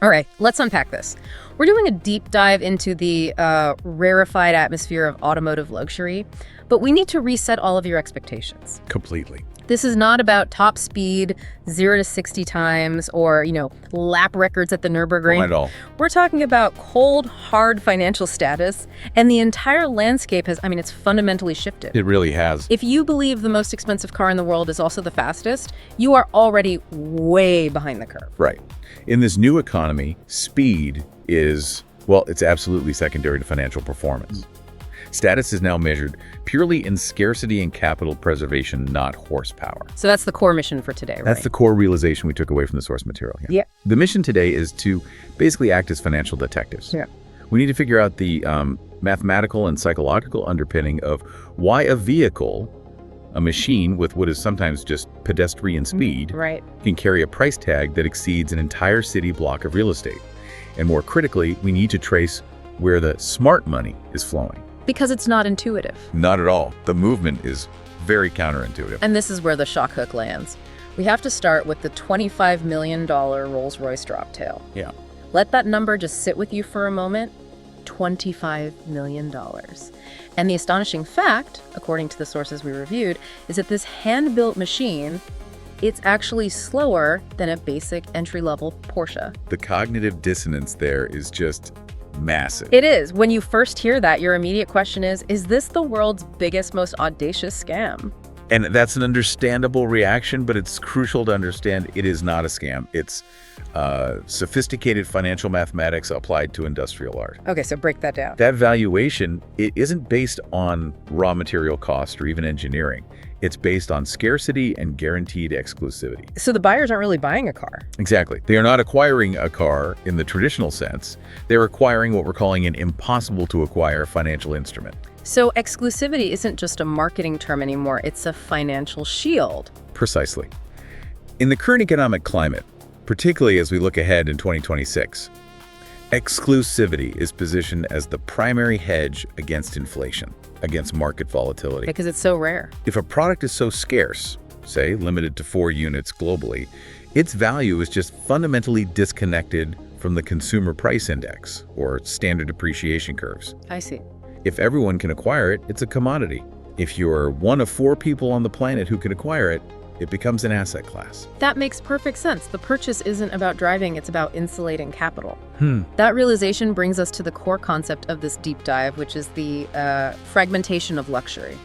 All right, let's unpack this. We're doing a deep dive into the rarefied atmosphere of automotive luxury, but we need to reset all of your expectations. Completely. This is not about top speed, 0 to 60 times, or, lap records at the Nürburgring. Not at all. We're talking about cold, hard financial status, and the entire landscape has, it's fundamentally shifted. It really has. If you believe the most expensive car in the world is also the fastest, you are already way behind the curve. Right. In this new economy, speed is, it's absolutely secondary to financial performance. Status is now measured purely in scarcity and capital preservation, not horsepower. So that's the core mission for today, right? That's the core realization we took away from the source material here. Yeah. The mission today is to basically act as financial detectives. Yeah. We need to figure out the mathematical and psychological underpinning of why a vehicle, a machine with what is sometimes just pedestrian speed, right, can carry a price tag that exceeds an entire city block of real estate. And more critically, we need to trace where the smart money is flowing. Because it's not intuitive. Not at all. The movement is very counterintuitive. And this is where the shock hook lands. We have to start with the $25 million Rolls-Royce Droptail. Yeah. Let that number just sit with you for a moment. $25 million. And the astonishing fact, according to the sources we reviewed, is that this hand-built machine, it's actually slower than a basic entry-level Porsche. The cognitive dissonance there is just massive. It is. When you first hear that, your immediate question is this the world's biggest, most audacious scam? And that's an understandable reaction, but it's crucial to understand it is not a scam. It's sophisticated financial mathematics applied to industrial art. Okay, so break that down. That valuation, it isn't based on raw material cost or even engineering. It's based on scarcity and guaranteed exclusivity. So the buyers aren't really buying a car. Exactly. They are not acquiring a car in the traditional sense. They're acquiring what we're calling an impossible to acquire financial instrument. So exclusivity isn't just a marketing term anymore, it's a financial shield. Precisely. In the current economic climate, particularly as we look ahead in 2026, exclusivity is positioned as the primary hedge against inflation, against market volatility. Because it's so rare. If a product is so scarce, say limited to 4 units globally, its value is just fundamentally disconnected from the consumer price index or standard depreciation curves. I see. If everyone can acquire it, it's a commodity. If you're one of 4 people on the planet who can acquire it, it becomes an asset class. That makes perfect sense. The purchase isn't about driving, it's about insulating capital. That realization brings us to the core concept of this deep dive, which is the fragmentation of luxury.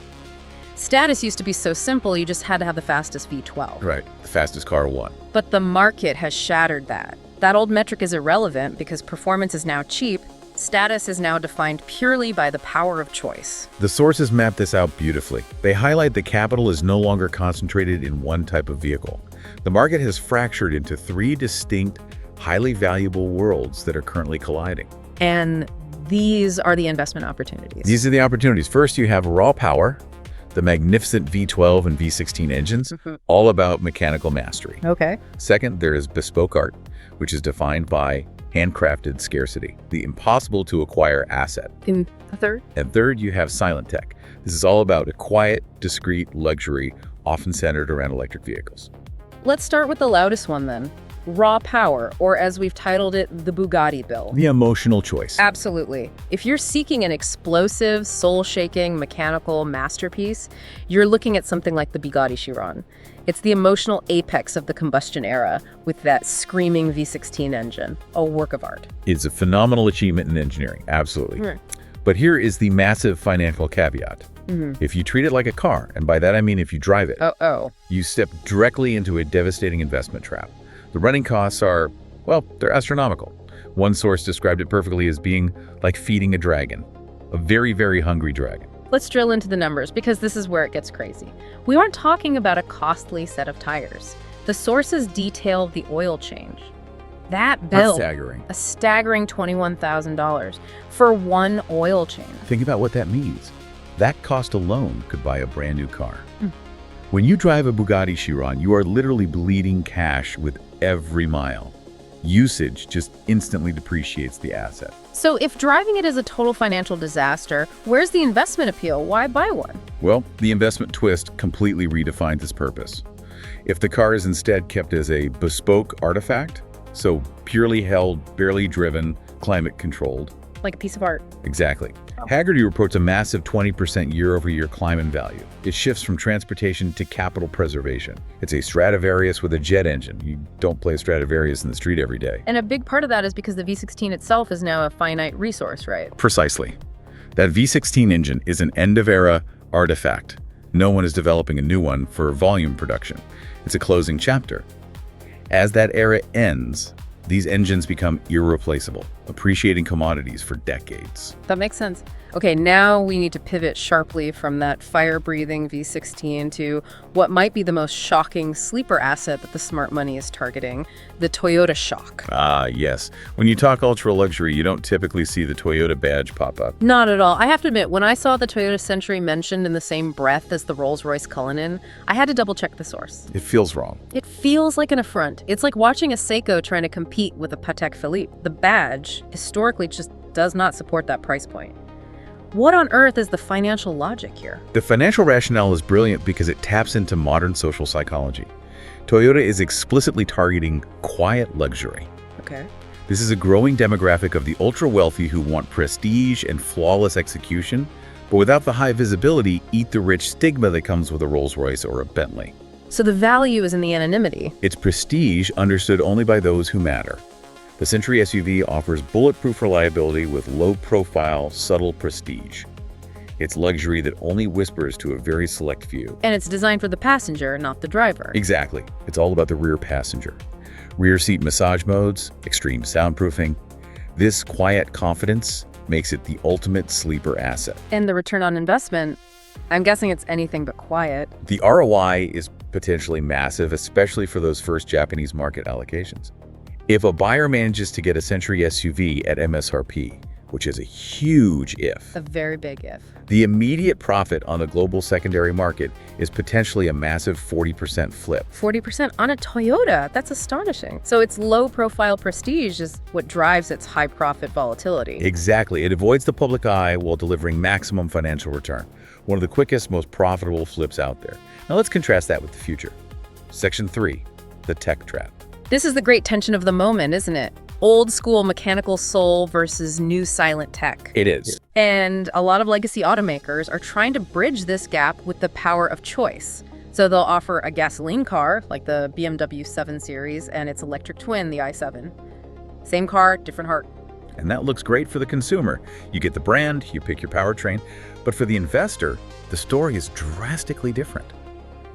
Status used to be so simple, you just had to have the fastest V12. Right, the fastest car won. But the market has shattered that. That old metric is irrelevant because performance is now cheap. Status is now defined purely by the power of choice. The sources map this out beautifully. They highlight that capital is no longer concentrated in one type of vehicle. The market has fractured into 3 distinct, highly valuable worlds that are currently colliding. And these are the investment opportunities. These are the opportunities. First, you have raw power, the magnificent V12 and V16 engines, all about mechanical mastery. Okay. Second, there is bespoke art, which is defined by handcrafted scarcity, the impossible to acquire asset. In a third? And third, you have silent tech. This is all about a quiet, discreet luxury, often centered around electric vehicles. Let's start with the loudest one then. Raw power, or as we've titled it, the Bugatti bill. The emotional choice. Absolutely. If you're seeking an explosive, soul-shaking, mechanical masterpiece, you're looking at something like the Bugatti Chiron. It's the emotional apex of the combustion era with that screaming V16 engine, a work of art. It's a phenomenal achievement in engineering, absolutely. But here is the massive financial caveat. If you treat it like a car, and by that I mean if you drive it, you step directly into a devastating investment trap. The running costs are, they're astronomical. One source described it perfectly as being like feeding a dragon, a very, very hungry dragon. Let's drill into the numbers because this is where it gets crazy. We aren't talking about a costly set of tires. The sources detail the oil change. That bill, a staggering $21,000 for one oil change. Think about what that means. That cost alone could buy a brand new car. When you drive a Bugatti Chiron, you are literally bleeding cash with every mile. Usage just instantly depreciates the asset. So if driving it is a total financial disaster, where's the investment appeal? Why buy one? Well, the investment twist completely redefines its purpose. If the car is instead kept as a bespoke artifact, So purely held, barely driven, climate controlled. Like a piece of art. Exactly. Hagerty reports a massive 20% year-over-year climb in value. It shifts from transportation to capital preservation. It's a Stradivarius with a jet engine. You don't play a Stradivarius in the street every day. And a big part of that is because the V16 itself is now a finite resource, right? Precisely. That V16 engine is an end-of-era artifact. No one is developing a new one for volume production. It's a closing chapter. As that era ends, these engines become irreplaceable, appreciating commodities for decades. That makes sense. Okay, now we need to pivot sharply from that fire-breathing V16 to what might be the most shocking sleeper asset that the smart money is targeting, the Toyota shock. Ah, yes. When you talk ultra-luxury, you don't typically see the Toyota badge pop up. Not at all. I have to admit, when I saw the Toyota Century mentioned in the same breath as the Rolls-Royce Cullinan, I had to double-check the source. It feels wrong. It feels like an affront. It's like watching a Seiko trying to compete with a Patek Philippe. The badge, historically, just does not support that price point. What on earth is the financial logic here? The financial rationale is brilliant because it taps into modern social psychology. Toyota is explicitly targeting quiet luxury. Okay. This is a growing demographic of the ultra-wealthy who want prestige and flawless execution, but without the high visibility, eat-the-rich stigma that comes with a Rolls-Royce or a Bentley. So the value is in the anonymity. It's prestige understood only by those who matter. The Century SUV offers bulletproof reliability with low-profile, subtle prestige. It's luxury that only whispers to a very select few. And it's designed for the passenger, not the driver. Exactly. It's all about the rear passenger. Rear seat massage modes, extreme soundproofing. This quiet confidence makes it the ultimate sleeper asset. And the return on investment, I'm guessing it's anything but quiet. The ROI is potentially massive, especially for those first Japanese market allocations. If a buyer manages to get a Century SUV at MSRP, which is a huge if, a very big if, the immediate profit on the global secondary market is potentially a massive 40% flip. 40% on a Toyota? That's astonishing. So its low-profile prestige is what drives its high-profit volatility. Exactly. It avoids the public eye while delivering maximum financial return. One of the quickest, most profitable flips out there. Now let's contrast that with the future. Section 3, the tech trap. This is the great tension of the moment, isn't it? Old school mechanical soul versus new silent tech. It is. And a lot of legacy automakers are trying to bridge this gap with the power of choice. So they'll offer a gasoline car, like the BMW 7 Series, and its electric twin, the i7. Same car, different heart. And that looks great for the consumer. You get the brand, you pick your powertrain. But for the investor, the story is drastically different.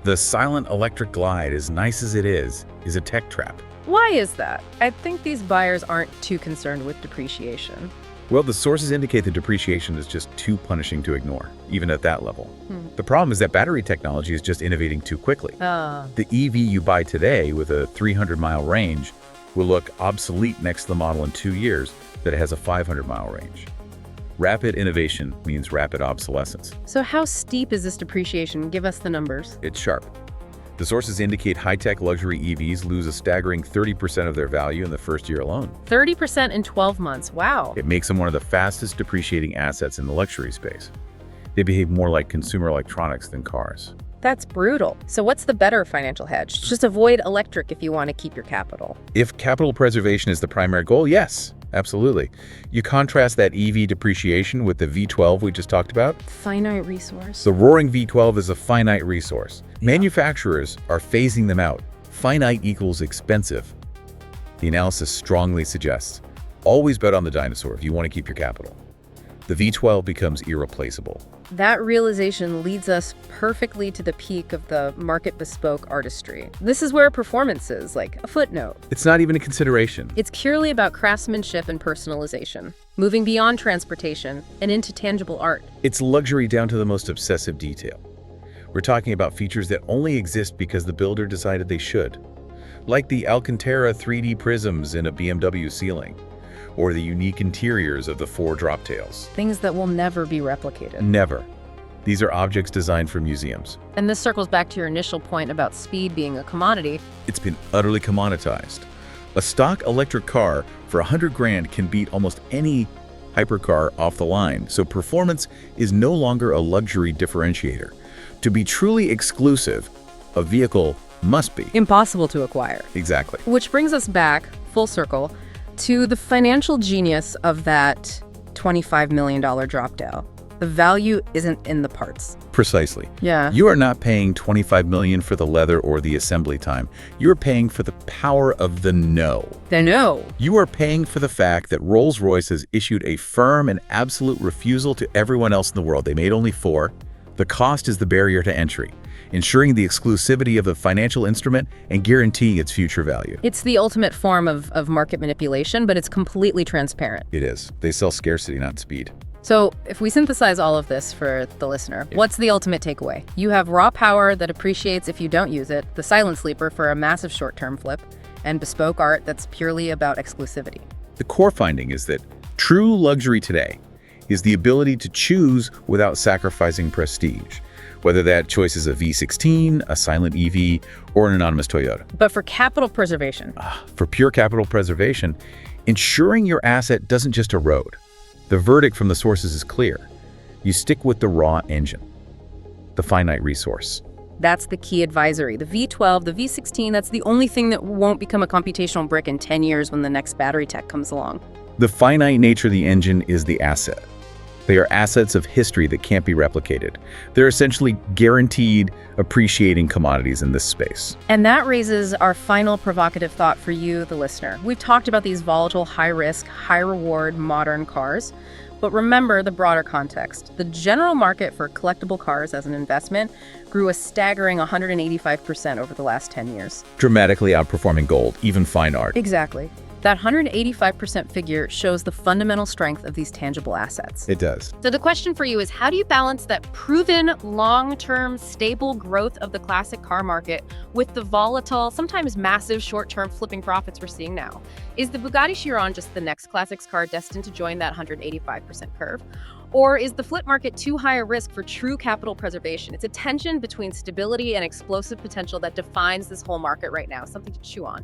The silent electric glide, as nice as it is a tech trap. Why is that? I think these buyers aren't too concerned with depreciation. Well, the sources indicate that depreciation is just too punishing to ignore, even at that level. The problem is that battery technology is just innovating too quickly. The EV you buy today with a 300-mile range will look obsolete next to the model in 2 years that has a 500-mile range. Rapid innovation means rapid obsolescence. So how steep is this depreciation? Give us the numbers. It's sharp. The sources indicate high-tech luxury EVs lose a staggering 30% of their value in the first year alone. 30% in 12 months. Wow. It makes them one of the fastest depreciating assets in the luxury space. They behave more like consumer electronics than cars. That's brutal. So what's the better financial hedge? Just avoid electric if you want to keep your capital. If capital preservation is the primary goal, yes, absolutely. You contrast that EV depreciation with the V12 we just talked about. Finite resource. The roaring V12 is a finite resource. Manufacturers are phasing them out. Finite equals expensive. The analysis strongly suggests, always bet on the dinosaur if you want to keep your capital. The V12 becomes irreplaceable. That realization leads us perfectly to the peak of the market bespoke artistry. This is where performance is, like a footnote. It's not even a consideration. It's purely about craftsmanship and personalization, moving beyond transportation and into tangible art. It's luxury down to the most obsessive detail. We're talking about features that only exist because the builder decided they should, like the Alcantara 3D prisms in a BMW ceiling, or the unique interiors of the 4 Droptails. Things that will never be replicated. Never. These are objects designed for museums. And this circles back to your initial point about speed being a commodity. It's been utterly commoditized. A stock electric car for $100,000 can beat almost any hypercar off the line, so performance is no longer a luxury differentiator. To be truly exclusive, a vehicle must be impossible to acquire. Exactly. Which brings us back full circle to the financial genius of that $25 million Droptail. The value isn't in the parts. Precisely. Yeah. You are not paying $25 million for the leather or the assembly time. You're paying for the power of the no. The no. You are paying for the fact that Rolls-Royce has issued a firm and absolute refusal to everyone else in the world. They made only 4. The cost is the barrier to entry, ensuring the exclusivity of the financial instrument and guaranteeing its future value. It's the ultimate form of market manipulation, but it's completely transparent. It is. They sell scarcity, not speed. So if we synthesize all of this for the listener, what's the ultimate takeaway? You have raw power that appreciates if you don't use it, the silent sleeper for a massive short-term flip, and bespoke art that's purely about exclusivity. The core finding is that true luxury today is the ability to choose without sacrificing prestige, whether that choice is a V16, a silent EV, or an anonymous Toyota. But for capital preservation. For pure capital preservation, ensuring your asset doesn't just erode. The verdict from the sources is clear. You stick with the raw engine, the finite resource. That's the key advisory. The V12, the V16, that's the only thing that won't become a computational brick in 10 years when the next battery tech comes along. The finite nature of the engine is the asset. They are assets of history that can't be replicated. They're essentially guaranteed appreciating commodities in this space. And that raises our final provocative thought for you, the listener. We've talked about these volatile, high-risk, high-reward modern cars, but remember the broader context. The general market for collectible cars as an investment grew a staggering 185% over the last 10 years. Dramatically outperforming gold, even fine art. Exactly. That 185% figure shows the fundamental strength of these tangible assets. It does. So the question for you is, how do you balance that proven long-term stable growth of the classic car market with the volatile, sometimes massive short-term flipping profits we're seeing now? Is the Bugatti Chiron just the next classics car destined to join that 185% curve? Or is the flip market too high a risk for true capital preservation? It's a tension between stability and explosive potential that defines this whole market right now, something to chew on.